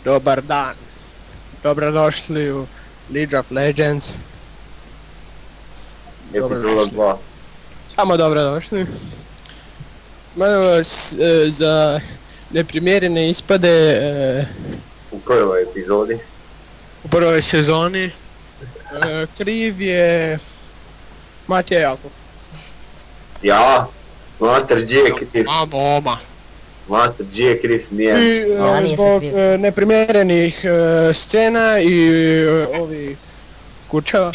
Dobar dan. Dobrodošli u League of Legends. Epizoda 2. Samo dobrodošli. Molim vas za neprimjerene ispade U prvoj epizodi. u prvoj sezoni. Kriv je Matija Jakov. Ja? Mater, gdje je kriv? A boma. Mater, gdje je kriv? Nije. I Ja, nije zbog kriv. neprimjerenih scena i ovih kućeva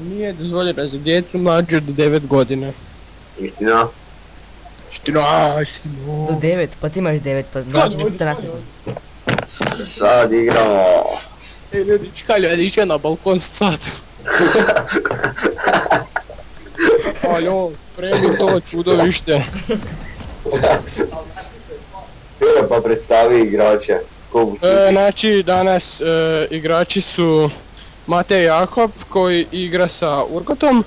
nije dozvoljeno za djecu mlađu od 9 godina. Istina? Istina. Do 9, pa ti imaš 9, pa znači da to nasmijemo. Sad igramo. Ej ljudi, čekaj ljudi, iće na balkon sad. Alo, premi to čudovište. Prvo pa predstavi igrače. Kogu su? Znači, danas igrači su Matej Jakob koji igra sa Urgotom,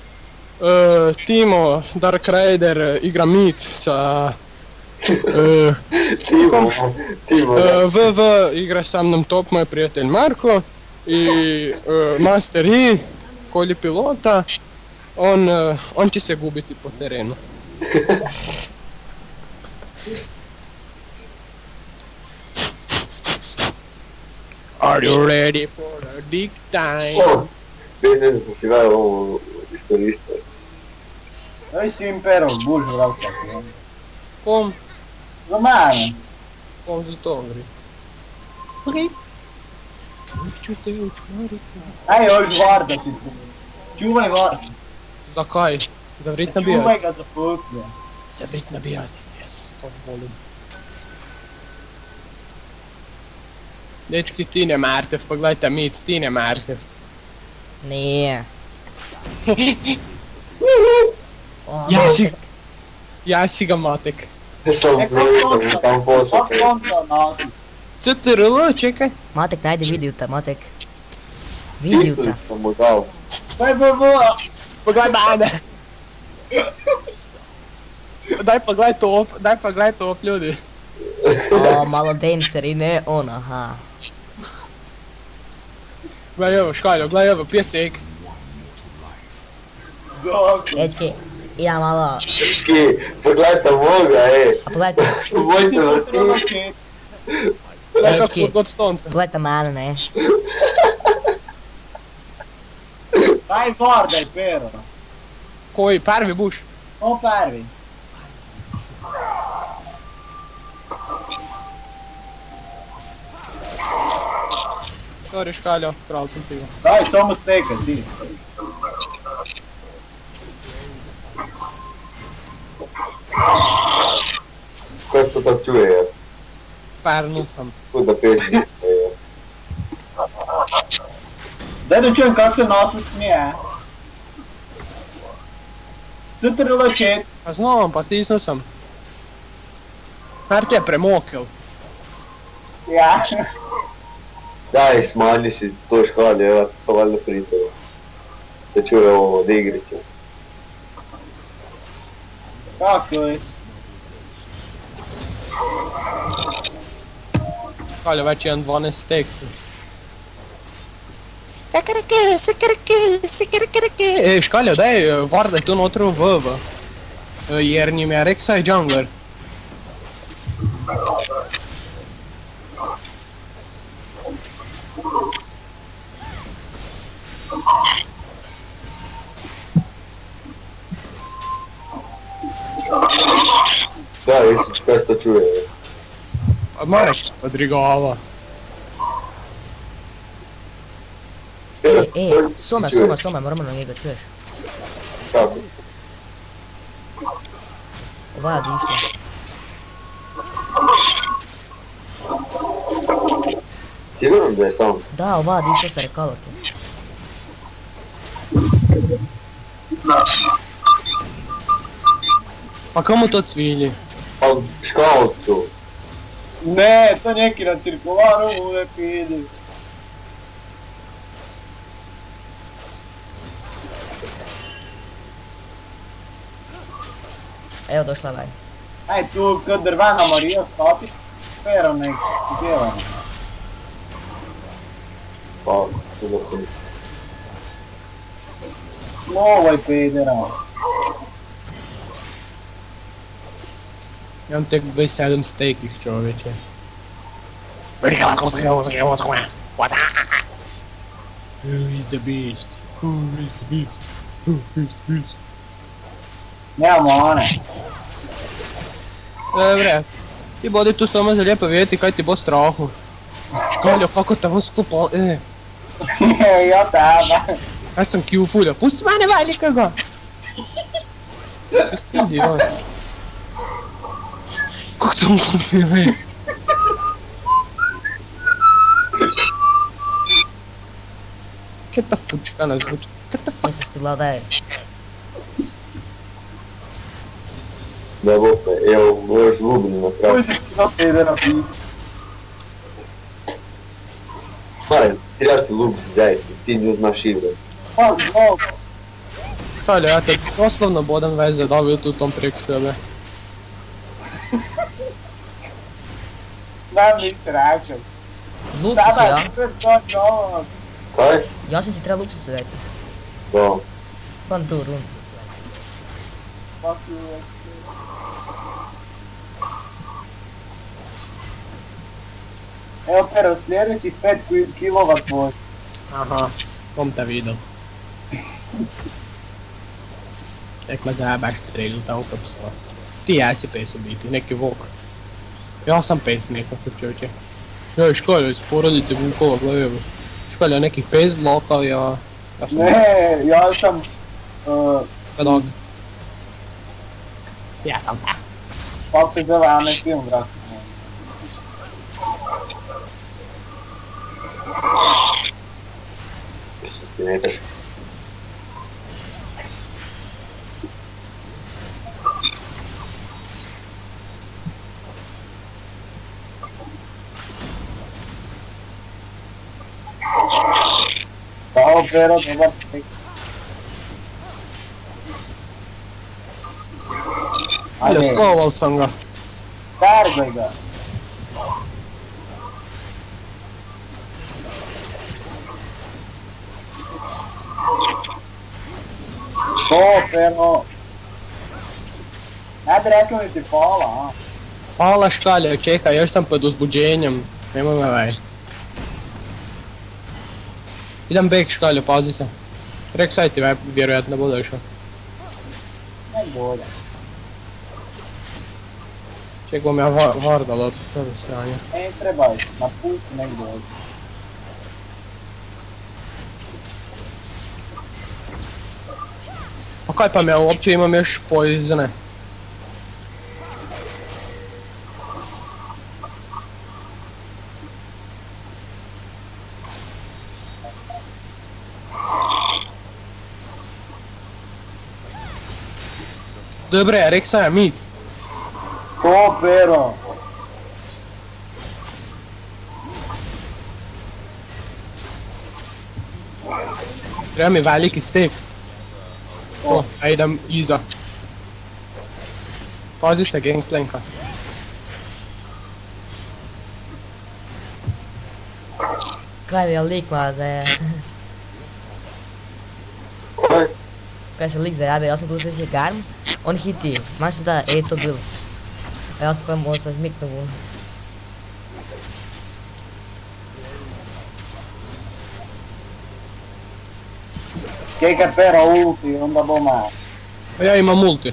Timo Dark Raider igra Meat sa Timo. VV igra sa mnom Top, moj prijatelj Marko, i Master E, kolji pilota, on će se gubiti po terenu. Are you ready for a big time? Vidim sam si veo ovo iskoristio. Daj si Imperom, buržu vrata. Kom? Za mene. Kom za to gre? Flip! Hoću te učmariti. Aj, hoć Varda ti tu. Čuvaj Varda. Za kaj? Za vrit nabijati? Čuvaj ga za putne. Za vrit nabijati, yes, to volim. Dečki, ti ne Martev, pogledajte Meat, ti ne Martev. Nije. Ja si ga Matek. Sam prvi tam posao. Kako konca naslov? CTRL, čekaj. Matek, najde Vidijuta, Matek. Vidijuta. Titul sam mu dal. Daj BB! Pogledaj mene. Daj pa gledaj top ljudi. O, malo dancer i ne on, aha. Gledaj ovo Škaljo, gledaj ovo, pjesek. Dobro. Dečki, ja malo, Čekaj, pogledajte moga, a pogledajte, Vojte vrti. Gledaj kako Dečki. god stonce. pogledajte mene, ne. Daj Varda i Pero. Koji, prvi buš. On prvi. Sorry Škaljo, kral sam ti ga. Daj samo steka ti. Kaj to tako čuje, ja? Parnu sam. Ko da peši. Daj da čujem kako se naslov smije. CTRL chat. Pa znam, pa stisnuo sam. Marte je premokel. Ja. Daj, smanji si to škalje, ja, to valjda prijatelja. Da čuje ovo od igrice. Kako je? Škaljo, već jedan 12 teksa. Škaljo, daj, vardaj to noter v VV. Jer njim je Rek'Sai jungler. Da, jesi kaj to čuje, ja. A Marek odrigava. Somer, moramo na njega, čuješ? Kako? Ova je išla. Sigurno da je sam. Da, ova je išla sa rekalotom. Pa kamo to cvilji? Pa škalcu. Ne, to neki na cirkularu uvijek ide. Evo došla vaj. Aj tu kod drvena Marija stati. Pero nek, djelano. zatim. Ovaj pedera. Imam tek 27 stekih, čovječe. Who is the beast? Who is the beast? Who is the beast? Nemamo one. Dobre, ti bodi tu samo za lijepo vidjeti kaj ti bo strahu. Škaljo, kako tamo skupo, Ja tebe. ja sam Q-fulja, pusti mene velikega! Se stidi, oj. Kako to mogu je? Kaj ta fučka nas zvuči? Kaj ta Kaj se ti vladaj? Da bo pa, evo, možeš lubni Koji napraviti. si ti za pedera piti? Mare, treba ti lub zajedno, ti nju znaš igrat. Pa zbog. Škaljo, ja te doslovno bodam veze dobio tu tom prek sebe. Znam nič reći. Lupsicu, ja? Sada, sve to ovo. Kaj? Ja sam si treba lupsicu dati. Da. Pan tu run. Fuck you. Evo pero sljedećih 5 kilova tvoj. Aha, bom te videl. Nek me zajebaš strelju tamo kod psa. Ti jesi pes u biti, neki vok. Ja sam pes nekakav čovječe. Joj, školja iz porodice Vukova, gledaj. Školja nekih pes lokal, ja sam Ne, ja sam... pedog. Ja sam Kako se zove Ane film, brate. Mislim ti ne kaži. Pa ovo pero, dobar tek. Ajde, skoval sam ga. Targaj ga. To pero. Ne bi rekao mi ti hvala, a? Hvala škalja, čekaj, još sam pod uzbuđenjem. Nemoj me već. Idem back škalju, pazi se. Rek'saj ti vjerojatno bude išao. Ne bolje. Ček bom ja vardal opet, to je sranje. Ne trebaj, napusti nek dođe. A kaj pa ja uopće imam još poizne? Dobre, rek'saj ja mit. To pero. Treba mi veliki stek. O, a idem iza. Pazi se gangplanka. Kaj je lik ma za... Kaj? Kaj se lik zajabe, ja sam tu sljedeći garm, on hiti, znaš da je to bilo. A ja sam on se zmiknuo vun. Kaj kad pero ulti, onda boma. A ja imam multi.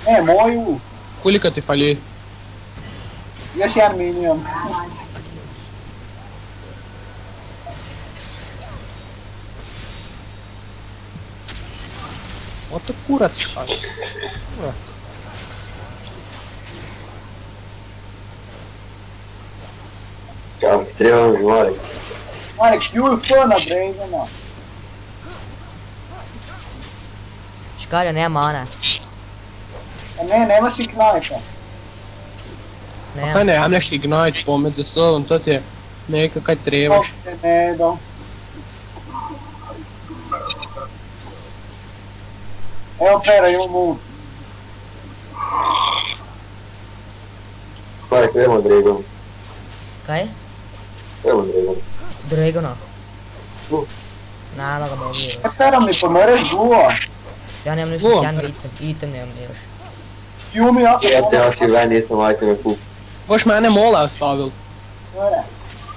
Ne, moj ult. Koliko ti fali? Još jedan minion. O to kurac škalj. Čak, treba mi Mare. Mane, Q i F na Brazena. Škalja nema mana. Ne, nemaš i knajka. Kaj Nema. ne, jam neš ignite pomed za sobom, to ti je nekaj kaj trebaš. To te ne do. Evo pera, imam ult. Mare, krenemo Dragon. Kaj? Krenemo Dragon. Dragona. Nama ga me ubije. Pero mi pomreš guo. Ja nemam ništa, Guo. ja nemam item nemam još. Jumi ja. Ja si ven nisam iteme kupio. Boš mene mola ostavil. Gore.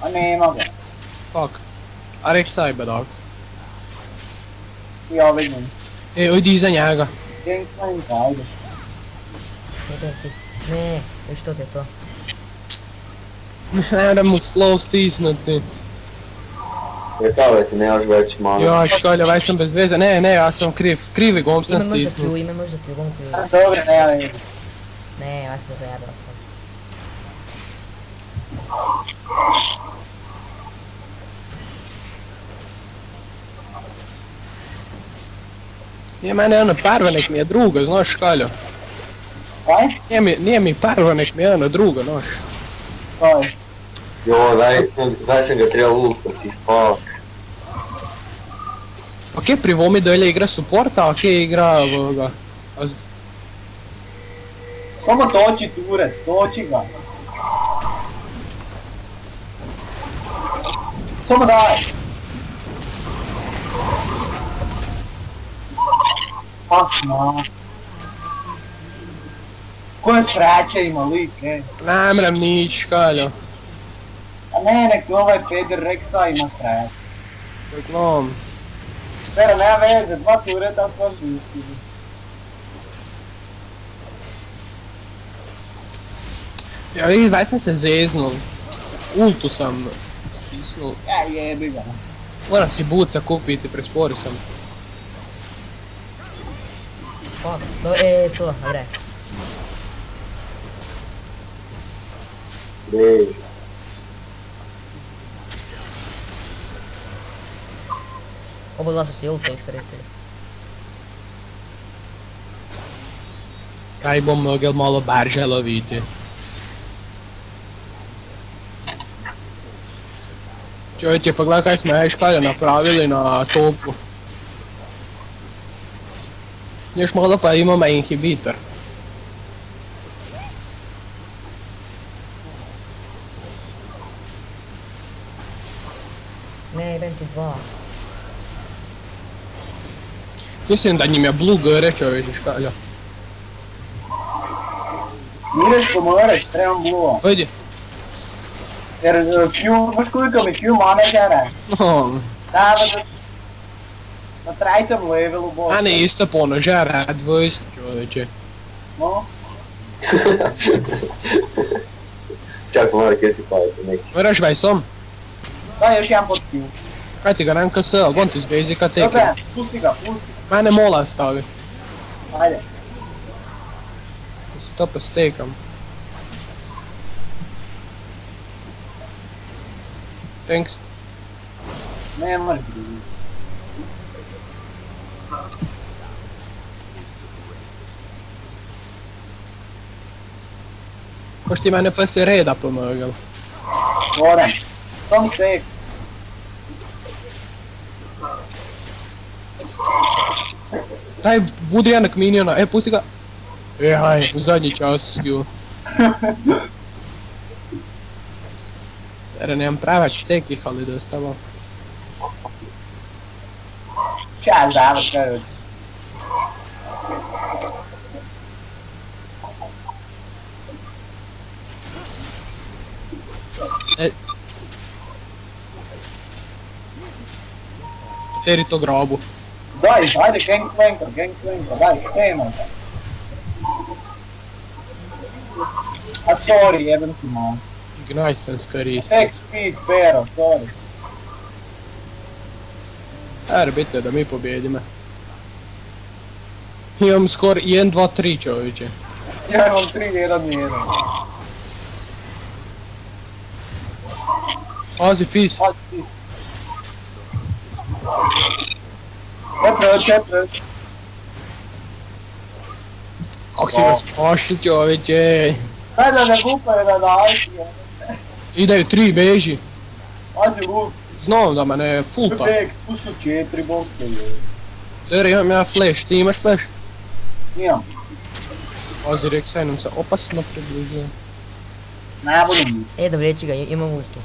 A nema ga. Fuck. A reći sajbe dok. Ja vidim. E, ojdi iza njega. Gangplank, ajde. Idem ti. Ne, što ti je to? Ne da mu slow stisnuti. Jer kao da si nemaš već malo. Joj, školja, već sam bez veze. Ne, ja sam krivi gom sam Ime možda stisnuo. Q, ime možda Q, gom Q. Dobro, nema vidim. Ne, ja sam to zajebao sam. Nije mene ono prva, nek mi je druga, znaš školja. Kaj? Nije mi prva, nek mi je ono druga, znaš. Kaj? Joj, već sam ga trebao ultati, fuck. Ok, privomi dolje igra supporta, ok igra ovoga. Samo toči turet, toči ga. Samo daj. Pasma. Koje sreće ima lik, Ne mrem nić, školja. A ne, nek ovaj peder Rexa ima sreće. Tak znam. Pero nema veze, dva tureta smo pustili. Ja vidim, već sam se zeznul. Ultu sam stisnul. Ja jebi ga. Moram si buca kupiti, prespori sam. Fuck, to, dobre. Ej, Oba dva su si ulta iskoristili. Kaj bom mogel malo barže loviti. Čovječe, pogledaj kaj smo školja napravili na topu. Još malo pa imamo inhibitor. Ne, idem ti dva. Mislim da njim je blue gore, čovječe, školja. Ideš pomreš, trebam blue. Ojdi. Jer Q, baš koliko mi Q managera. No, Treba da na trajtom levelu boss. a ne isto ponoža rad vojst, čovječe. No, čak mora kje si paviti neki. Moraš vajsom? daj još jedan pod Q. Kaj ti ga ranka s, gon ti s basica teke. Dobre, pusti ga, pusti. Mene mola stavi. Ajde. Da se to postekam. Thanks. Ne moraš biti. Pošto ti mene poslije reda pomogel. Goran. Tom stek. Daj, budi jednak miniona, pusti ga. Haj, u zadnji čas, ju. Jer nemam pravač tekih, ali dostava. Čas završ kaj. Teri to grobu. Daj, ajde gangplanka, daj, štema. A sorry, jebem ti malo. Gnaj sam skoristi. Tek speed, pero, sorry. Bitno je da mi pobjedimo. Imam skor 1, 2, 3 čovječe. Ja imam 3-1-1. Pazi fizz. Pazi ti. Čepre. Kako si ga spašil čovječe. Daj da ne gupaju da daj. Idaju 3, beži. Pazi Lux. Znam da me ne fulta. Tek, tu su 4 boxe. Jer imam ja flash, ti imaš flash? Imam. Pazi, Rek'Sai nam se opasno približuje. Ne budem biti. Dobro, reći ga, imam ultu.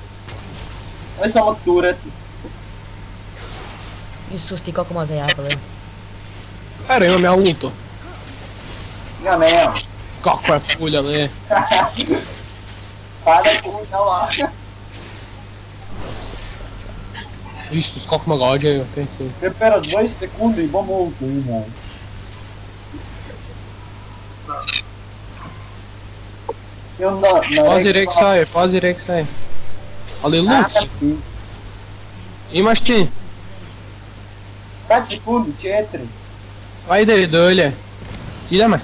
Ovo je samo tureti. Isus ti kako maza jebale. Ero, imam ja ulto. Ja nemam. Kako je fulja, le. Pada kušnjava. Isus, kako me gađaju, te si. Te pera 20 sekundi i bom ultu imao. I onda na Pazi Rek'Sai, pazi Rek'Sai. Ali Lux, imaš ti? 5 sekundi, 4. Ajde dolje. Ideme.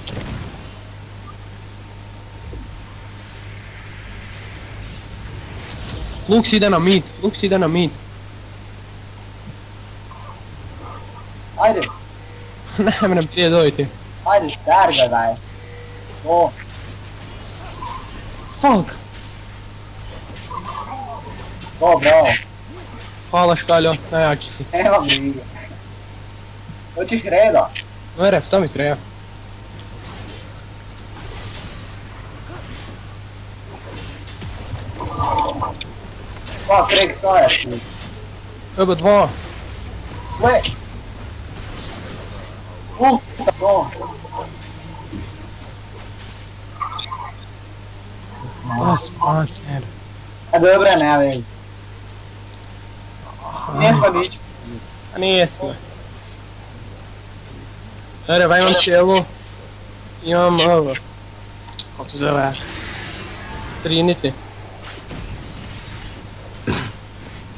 Lux ide na mid, Lux ide na mid. Ajde, Ne mrem prije dojti. ajde, dar ga daj. To, Fuck. to, bravo. Hvala škaljo, najjači si. Nema brige. Hoćeš reda? Vere, to mi treba. Pa, Craig Sajer tu. Treba dva. Gle! Ulta, to. To je smaker. A dobra, nema veze. Nismo nič. A nijesmo. Vere, va imam cijelu. Imam ovo. Kako se zove? Trinity.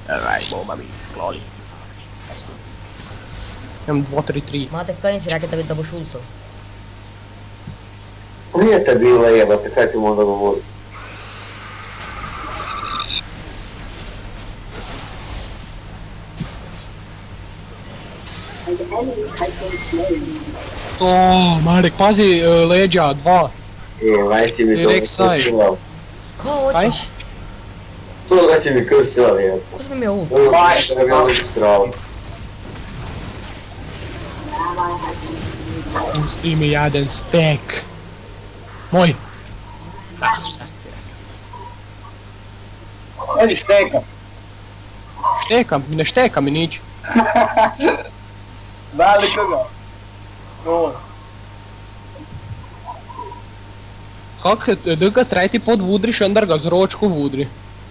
Daj, bomba mi, kloli. Imam 2-3-3. Matek, kaj nisi rekao da boš ulto? Nije te bilo jebate, kaj ti onda govori? To, Marek, pazi leđa, 2. Vaj si mi to Rek'Sai. krsilao. Ko hoćeš? To ga si mi krsilao jebate. Ko sam imao ult? Ovo je što bi ono srao. Pusti mi jedan stek. Moj. Ajde, štekam. Štekam, ne šteka mi nič. Velikoga. To. Kak, da ga tretji pod vudriš, onda ga z ročko vudri.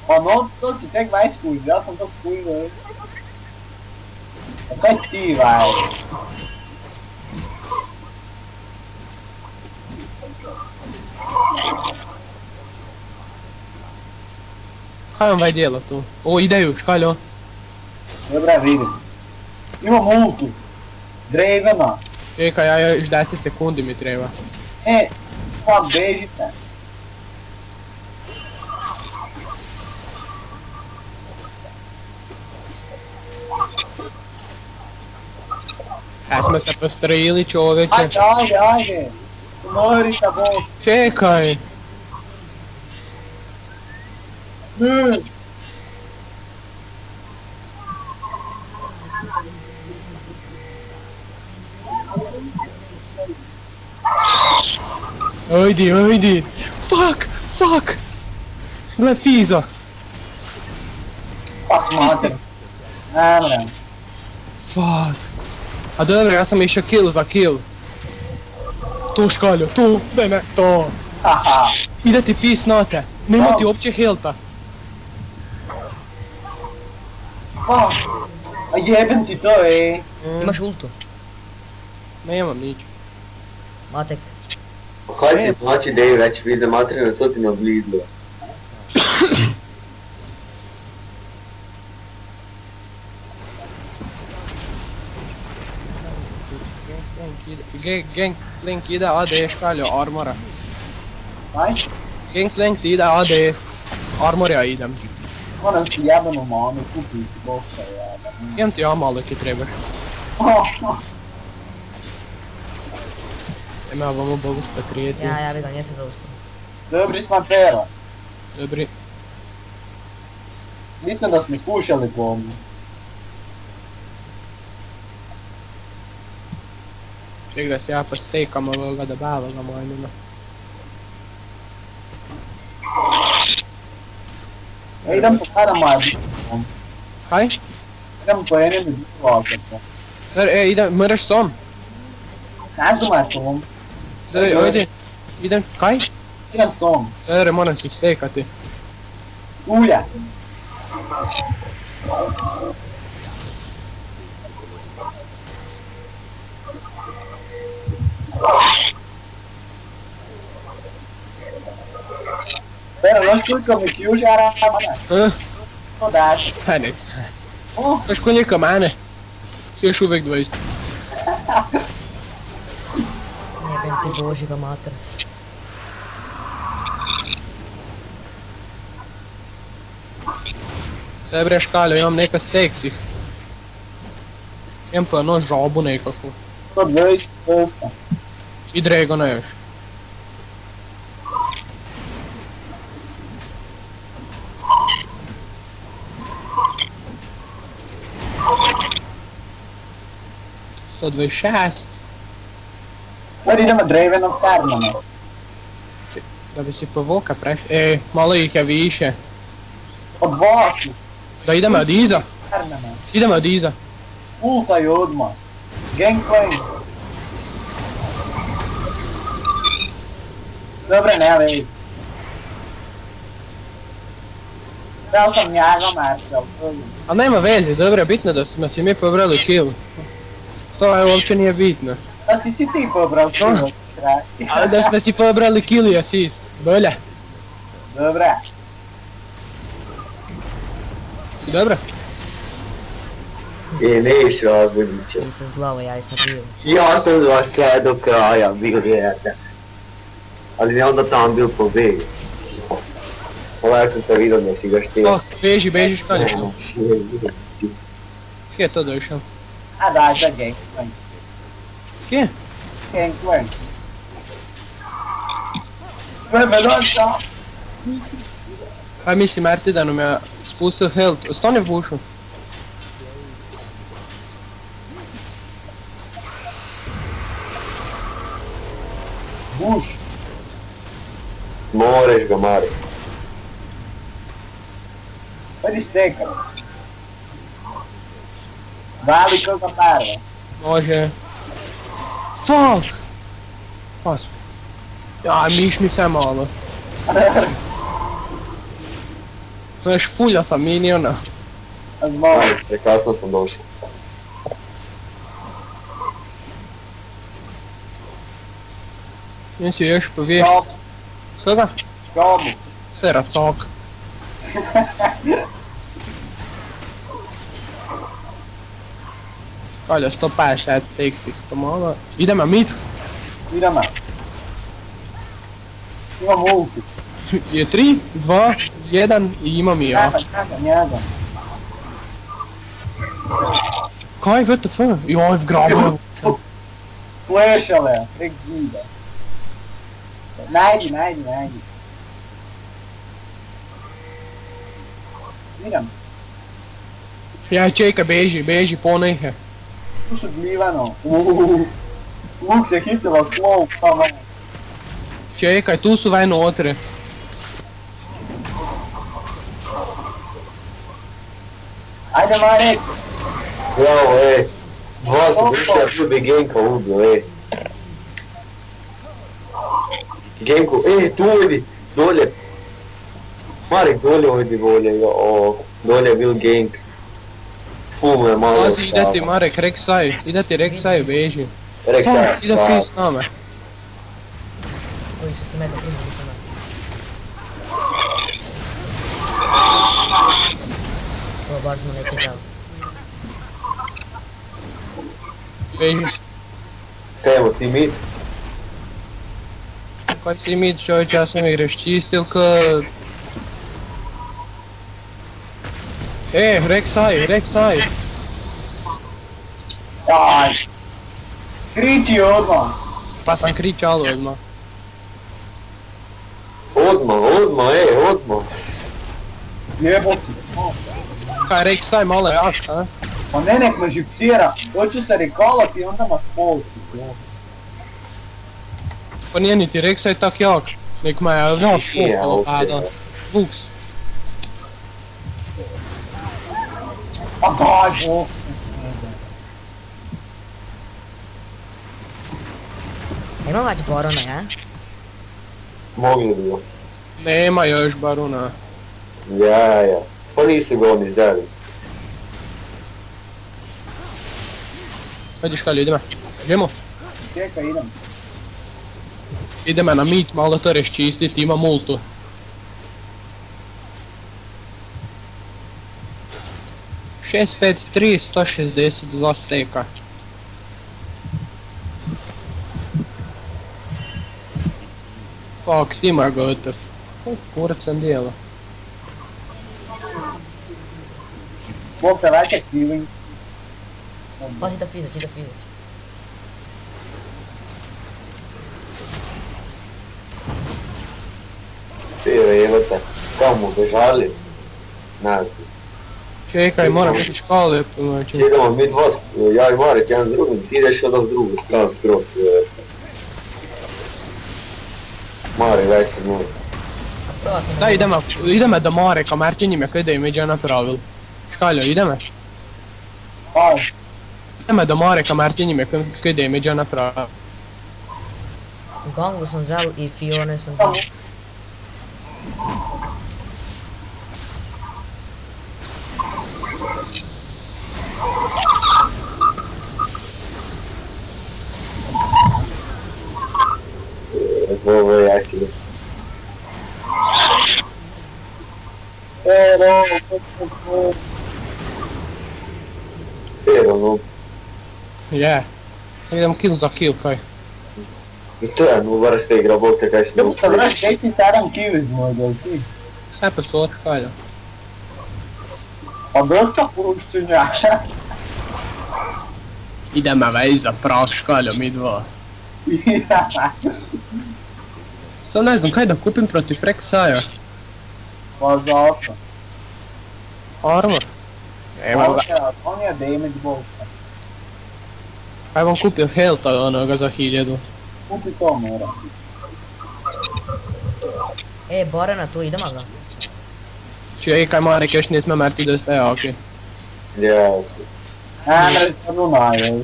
Pa no, to si tek najskužil, ja sam to skužil. A kaj ti, vaj? Kaj vam vaj djela tu? O, ideju, škaljo. Dobra, vidim. Imam ultu. Dravena. Čekaj, ja još 10 sekundi mi treba. E, pa bežite. Ja smo se postrojili čoveče. Ajde, ajde, ajde. Umorite bol. Čekaj. Ne. Ajde, ajde. Fuck, fuck. Gle Fizo. Pa smatram. Ne mrem. Fuck. A dobro, ja sam išao kill za kill. Tu škaljo, tu, ne, to. Haha. Ide ti Fiz na te. Nema ti uopće healta. Pa. A jebem ti to, ej. Imaš ultu? Nemam nič. Matek. Pa kaj ti znači da je već vide materina, to ti nablidlo. Gangplank ide AD škaljo, armora. Kaj? Gangplank ti ide AD. Armor ja idem. Moram si jebenu manu kupiti boksa, jebem. Imam ti ja malo če trebaš. Ima vamo bogu spatrijeti. Ja vidim, jesam zaustao. Dobri smo pera. Dobri. Mislim da smo skušali pomoć. Ček da se ja postekam ovoga da bava ga mojnima. Ja idem po kada mađu. Kaj? Idem po enemy dvije valkaca. Idem, moraš som. Ne znam ja tom. Ajde. Idem, kaj? Idem som. Moram se stekati. Ulja. Znaš koliko mi kjužara, ne? To daš. Pa ne. Oh, Znaš ko njeka mene? Još uvijek 20. Jebem ti božiga mater. Bre škaljo, imam neka steksih. Imam pa jedno žabu nekako. 120%. I Dragona još. To 26. Sad idemo Dravenom farmama. Da bi si povuka preš... malo ih je više. Od vas Da idemo od iza. farmama. Idemo od iza. Ultaj odmah. Gangplank. Dobre, ne vidi. Ja sam njega Marcel. A nema veze, dobro je bitno da smo si mi pobrali kill. To je uopće nije bitno. Da si ti pobrao što Ali da smo si pobrali kill i assist. Bolje. Dobre. Si dobro? Neš razbojniče. Ti se zlavo, ja sam bio. Ja sam ga sve do kraja bil vjerojatno. Ali ne onda tam bil pobeg. Ovaj sam te vidio da si ga štio. Oh, beži škaljo. Kje je to došao? A daj za Gangplank. Kje? Gangplank. Bebe, došao. Pa mislim Marti da nam je spustio health. Ostani u bušu. Buš. Moreš ga mari. Vedi stekam. Veliko ga parve. Može. Fuck! Pas. Ja, miš mi se malo. Znaš, fulja sam miniona. Zbog. Aj, prekasno sam došao. Njen si još poviješ. Koga? Čobu. Tera cok. Olha, 150 steksih, to malo. Idemo mid. Idemo. Imam ulti. Je 3, 2, 1 i imam i ja. Njega. Kaj, WTF? Joj, vgrabio. Flešale, prek zida. Najdi. Idem. Ja, čekaj, beži, ponehe. Tu su glivano. Luk se hitila slow, pa malo. Čekaj, tu su vajno otre. Ajde Marek. Bravo, Dva sam mišlja, tu bi Genka ubio, Genku, tu odi, dolje. Marek, dolje odi bolje, dolje je bil Genk. Ful me malo Pazi, ide ti Marek, Rek'Sai, beži. Rek'Sai, Ide fi s nama. Koji su 100 metra prima do sada. To bar smo neki dali. Beži. Kajmo si mid? Kaj si mid, čovječ, ja sam ih raščistil kad... Rek'Sai. Aj. Kriči odmah. Pa sam kričalo odmah. Odmah. Jeboti. Kaj, Rek'Sai malo jak, a? Pa ne nek me živcira. Hoću se rekolati i onda ma spolti. Pa nije niti Rek'Sai tak jak. Nek ma je vrlo fukalo pada. Vuks. Pa daj bok. Ajmo vać Borona, ja? Mogli bi ga. Nema još baruna. Ja. Pa nisu ga oni zajedno. Hajde Škalju, idemo. Idemo. Čekaj, idem. Idemo na mit, malo da to raščistiti, ima multu. Šest, pet, 3, 162 steka. Fuck, Tima je gotov. Kurac sam dijela. Bog te vraća healing. Pazi da fizać, ide fizać. Evo te, kamo bežali? Nazi. Čekaj, moram biti škole, znači. Idemo mi dva, ja i Marek jedan s drugim, ti ideš od ovog drugu stranu skroz. Marek, daj se moj. Prva sam. Da, idemo do Mareka, Martin im je kaj damage napravil. Škaljo, idemo. Aj, Idemo do Mareka, Martin im je kaj damage napravil. Gangu sam zel i Fione sam zel. Ovo je jasno. Pero, no. Je. Idem kill za kill, kaj. I to je, no, moraš te igra, bog te kaj si da te vraća, kaj si 7 kills možda ti? Sve pa što Škaljo. Pa dosta pušćenja. Idemo vej za prav Škaljo, mi dva. Sam ne znam kaj da kupim protiv Rek'Saya. Pa zato. Armor. Evo ga. On je damage bolsa. Kaj vam kupio healtha onoga za 1000. Kupi to mora. E, Borona tu, idemo ga. Čekaj Marek, još nismo mrtvi dosta jaki. Jasno. Ne računaju.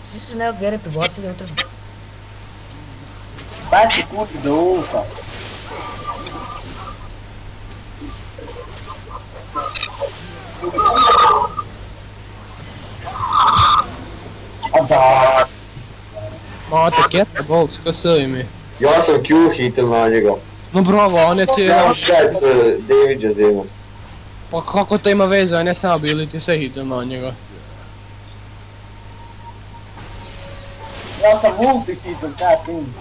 Svi su se nekog gere pribacili unutra. Pa ti kupi do ulta. A da. Mate, kjeta bolts, ko sve mi. Ja sam Q hitil na njega. No bravo, on je Ja cijelo. sam damage zima. Pa kako to ima veze, on je sam ability, sve hitam na njega. Ja sam multi-hitter, kaj tim.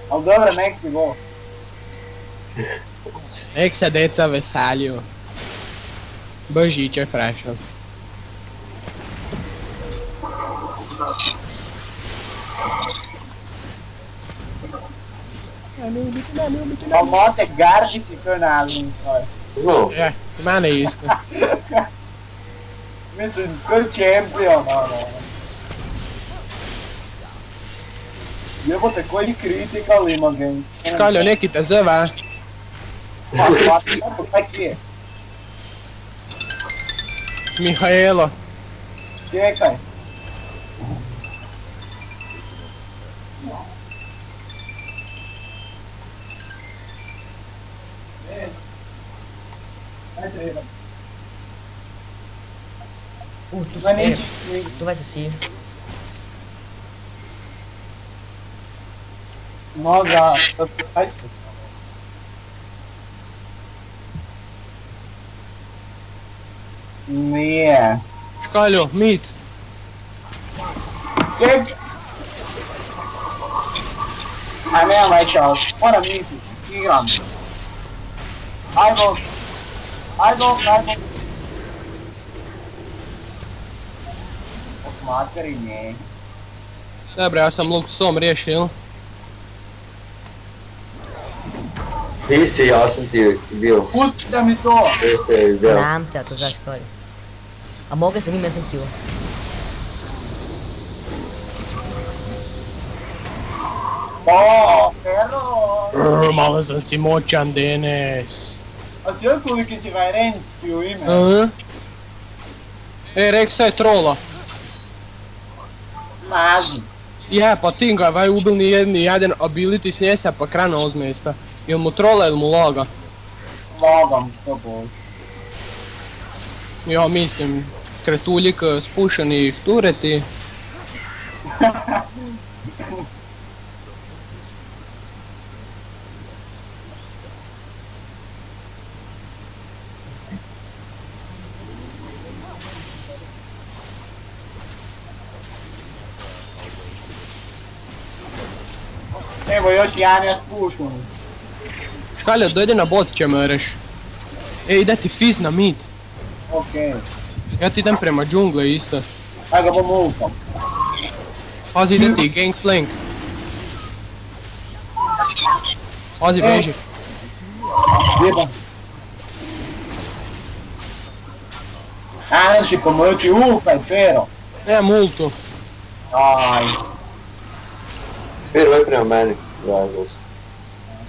Al dobro, nek ti go. Nek se deca veselju. Božić je prešel. Pa mate, gardi si to nazvam svoj. No, Je, mene isto. Mislim, ko champion, ono. Jebote, koji critical ima game. Škaljo, neki te zove. Pa, kaj je? Mihaelo. Čekaj. Ne treba. Tu Ma e, nisi, tu vai se si. Noga, kaj ste? Nije. Škaljo, mit. Ček! A nemam veća, moram niti, igram. Ajmo. Ajmo. Od materi nje. Dobro, ja sam Luxom riješil. ti si, ja sam ti bio. Pusti da mi to! Jeste je izbjel. Znam te, a to znaš kolje. A mogu sam im, ja sam Q. O, pero! Malo sam si moćan, Denes. A si otkud koliki si ga Renski u ime? Aha. Reksa je trola. Nazi. Je, pa ti ga vaj ubil ni jedan ability snjesa pa krana ozmesta. Ili mu trola ili mu loga. Logam 100%. Ja mislim, kretuljik spušenih tureti. Evo još jedan je spušun. Škalja, dojde na bot će mereš. Ide ti fizz na mid. Okej. Ja ti idem prema džungle isto. Aj ga bom ultom. Pazi, ide ti gangplank. Pazi, beži. Jebam. Ajde ti pomoći, ultaj, Pero. Nemam ultu. Aj. Pero je prema meni. Drago.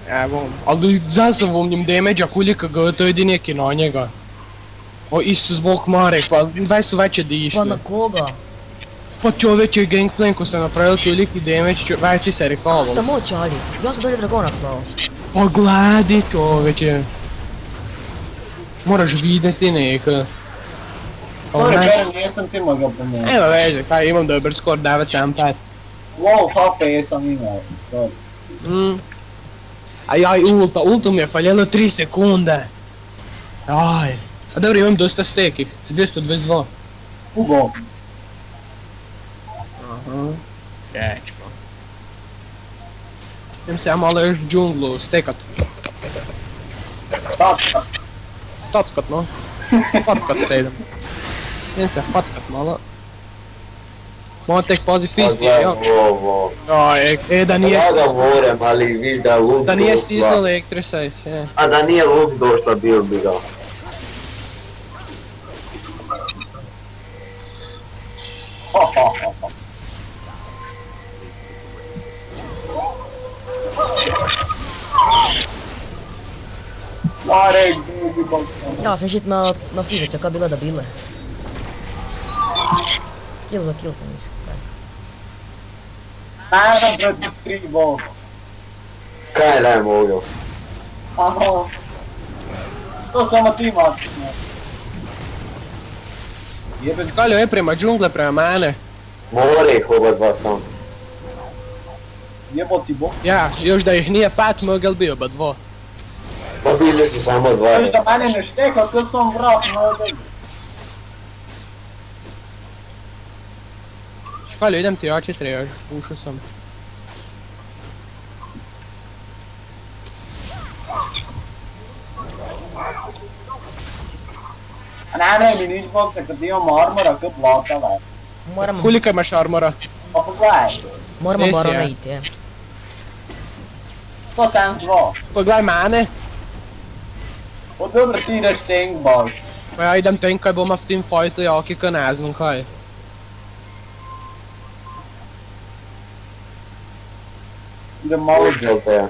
Evo, ali zasam vam njim damage-a kuljika ga to idi neki na njega. O Isus Bog Marek, pa dvaj su veće Pa dišle. na koga? Pa čovječe gangplanku sam napravio toliki damage, već ti se rekao. Šta moć ali? Ja sam dolje dragona klao. Pa gledaj čovječe. Moraš vidjeti neka. Sorry, Pero, nisam ti mogao pomoći. Evo veze, kaj imam dobar skor 9-7-5. Wow, HP sam imao. Sorry. Aj, ultu mi je faljelo 3 sekunde. Aj. A dobro, imam dosta stekih, 222. Ugo. Aha. Kečko. Idem se ja malo još u džunglu stekat. Tačka. Stackat no. Fackat se idem. Idem se fackat malo. Moja tek pazi fisti, ja. Ovo. Aj, da nije... Ja ga vorem, ali viš da luk Da nije došla. stisnula Electricize, je. A da nije luk došla, bio bi ga. Ho, ho, ho, ho. Marek, drugi bok. Ja sam šit na fizeća, kad bila da bile. Kill za kill sam išao. Najedam protiv 3 bok. Kaj ne mogu? Ano. To samo ti mačiš, ne. Jebem, Kalio je prema džungle, prema mene. More ih oba dva sam. jebo ti bok. Ja, još da ih nije 5, mogel bi oba dvo. Pa bili su samo dva. Još da mene ne šteka, kad sam vrat na ovdje. Škalio, idem ti jače trebaš, ušao sam. A ne, mi nič boksa, kad imamo armora, kad blokava. Moramo, Koliko imaš armora? Pa pogledaj, moramo Nisi, barona ja. iti, je. 172. Pogledaj mene. Pa dobro ti ideš tank baš. Pa ja idem tank kaj bom v team fightu, jaki ka ne znam kaj. Idem malo Užel te ja.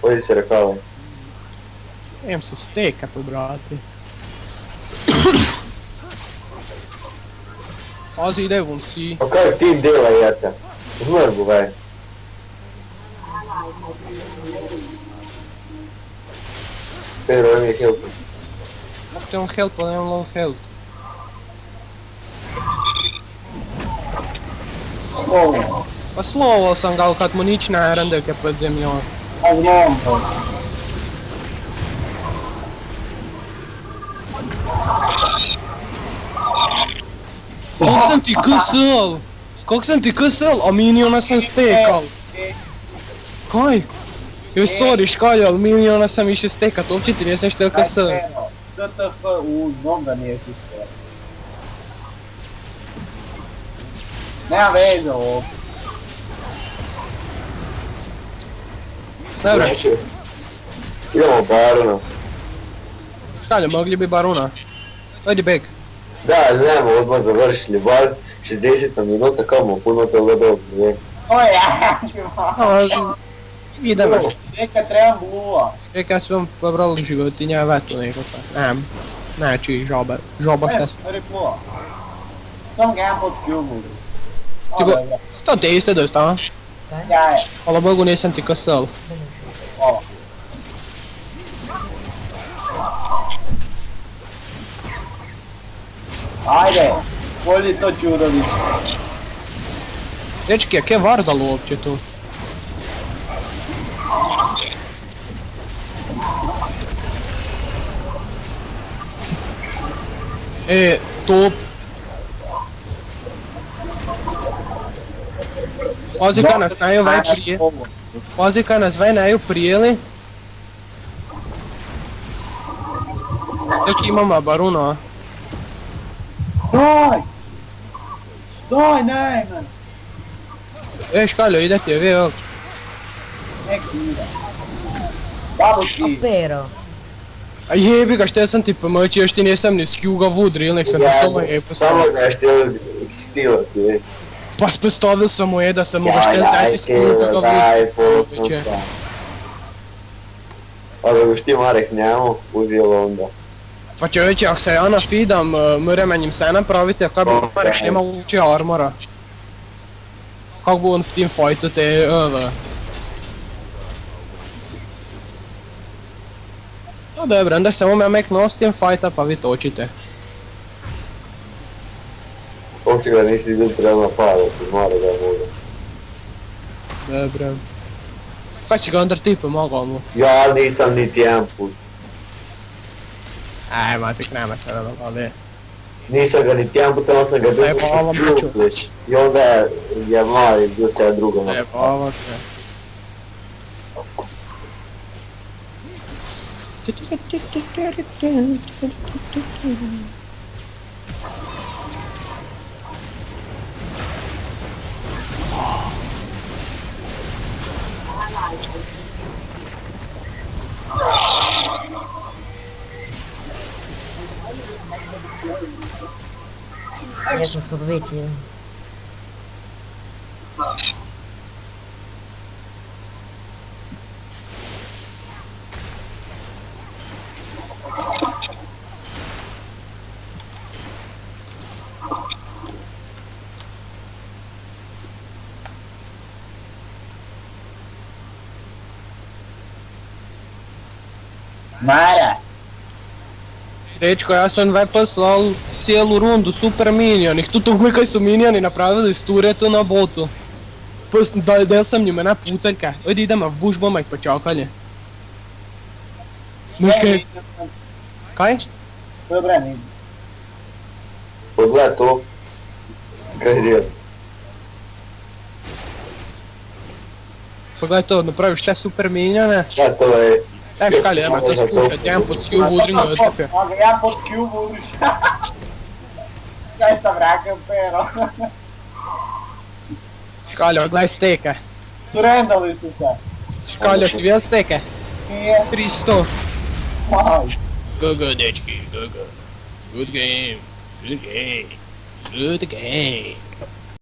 Koji si rekao? Idem se stekat, brati. Pazi, ide vun si. Pa kaj ti dela jete? Zmrgu vaj. Pero je mi je help. Možete on health, pa nemam low health. slovo. Pa slovo sam ga, ali kad mu nič ne rende, kaj pod zemljom. A znam to. Koliko sam ti ksl? Koliko sam ti ksl? A miniona sam stekal. Kaj? Joj, sorry, škalja, ali miniona sam više stekat, uopće ti nisam štel ksl. DTF, znam da nisi što. Nema veze ovo. Dobro, Idemo barona. škalja, mogli bi baruna. Ajde back. Da, znamo, odmah završili bar. 60 minuta, kao mu puno toga dobro, je. O ja, Idemo. Neka trebam blua. Čekaj, ja sam pobrali životinja, vetu nekoga. Nem. Znači, žoba šta si. Stvari blua. Sam ga jedan pod skill budu. Ti bo- To ti isto dosta, a? Kaj? Ja je. Hvala Bogu nisam ti kasal. Ovo. Ajde, bolje to čudović. Dečki, a kje je Vardal uopće tu? Top. Pazi kaj nas naju vaj prije. Pazi kaj nas vaj naju prijeli. Tek imamo Baruna, a? Daj! Daj, ne, man! Škaljo, ide ti, vi ovdje. Nek ide. Double key. Pero. A jebi ga, što sam ti pomoći, još ti nisam ni skjuga vudril, nek sam ti samo je Samo postavio. ga šteli stilati. Pa spostavil sam mu je da sam mu ga štel Daj, dati skjuga ga daj, vudril. Ali už ti Marek njemu uzelo onda. Pa čovječe, ako se ja nafidam, moram njim se napraviti, a kaj bi Marek nema uči armora. Kako bi on v tim fajtu te No dobro, onda samo me mek nos tim fajta pa vi točite. Uopće ga nisi bil treba padati, mora ga bude. Dobro. Kaj si ga onda ti pomagao mu? Ja nisam niti jedan put. Aj, matik, nema šta da ali. Nisam ga niti jedan put, onda sam ga Aj, pa ovo drugi ću. put. I onda je mali bio se drugo Ne, pa ovo te. Jesmo smo pobedili. Mara! Dečko, ja sam vaj poslal cijelu rundu super minionih, tu tog kaj su minioni napravili sturetu na botu. Del sam njima na pucaljka, ojde idemo v buš bomak počakanje. Znaš kaj? Kaj? Dobra, ne. Pogledaj to. Kaj je? Pogledaj to, napraviš te super minione. Šta to je? Škalje, nema to skušat, jedan pod skill budring od tepe. Aga ja pod Q budriš. Kaj sam rakam, pero. Škalje, gledaj steke. Surendali su se. Škalje, si vidjel steke? Nije. 300. Maj. Go, dečki, go. Good game. Good game.